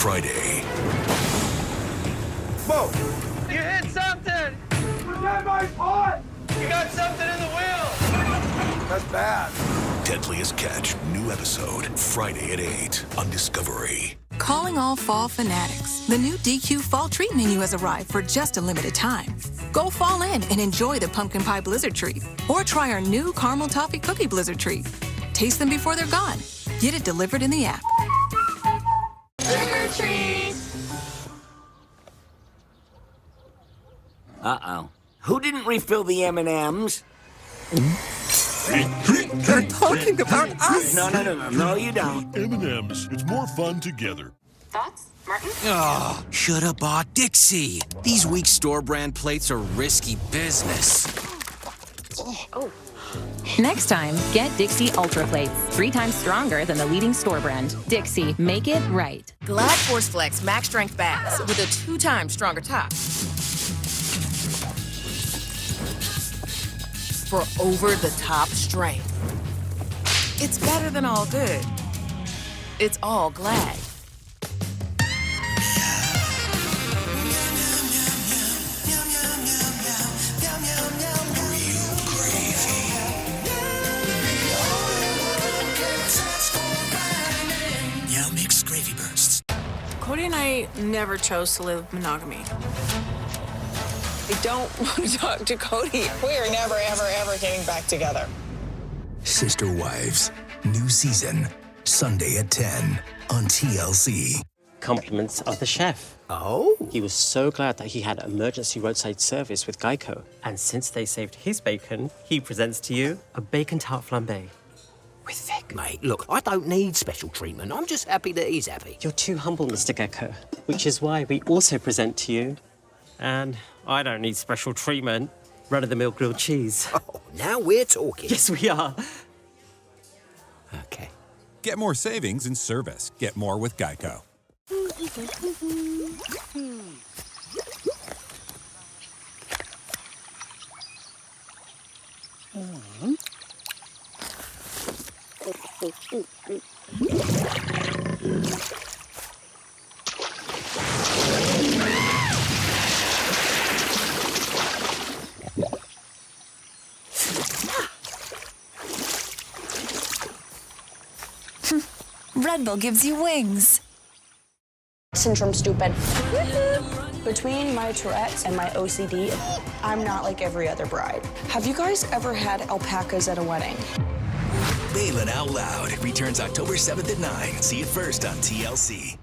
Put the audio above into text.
Friday. Whoa! You hit something! Forget my pot! You got something in the wheel! That's bad. Deadliest Catch, new episode, Friday at 8 on Discovery. Calling all fall fanatics. The new DQ Fall Treat menu has arrived for just a limited time. Go fall in and enjoy the pumpkin pie blizzard treat. Or try our new caramel toffee cookie blizzard treat. Taste them before they're gone. Get it delivered in the app. Trick or treat! Uh-oh. Who didn't refill the M&Ms? You're talking about us! No, you don't. M&M's. It's more fun together. Thoughts, Martin? Oh, should have bought Dixie. These weak store brand plates are risky business. Oh. Next time, get Dixie Ultra Plates. 3 times stronger than the leading store brand. Dixie, make it right. Glad Force Flex Max Strength Bags with a 2 times stronger top. For over-the-top strength. It's better than all good. It's all Glad. Meow mixed gravy bursts. Cody and I never chose to live monogamy. I don't want to talk to Cody. We are never, ever, ever getting back together. Sister Wives, new season, Sunday at 10 on TLC. Compliments of the chef. Oh? He was so glad that he had emergency roadside service with Geico. And since they saved his bacon, he presents to you a bacon tart flambe with fig. Mate, look, I don't need special treatment. I'm just happy that he's happy. You're too humble, Mr. Gecko, which is why we also present to you. And I don't need special treatment. Run-of-the-mill grilled cheese. Oh, now we're talking. Yes, we are. Okay. Get more savings in service. Get more with Geico. Red Bull gives you wings. Syndrome stupid. Between my Tourette's and my OCD, I'm not like every other bride. Have you guys ever had alpacas at a wedding? Baylen Out Loud returns October 7th at 9. See it first on TLC.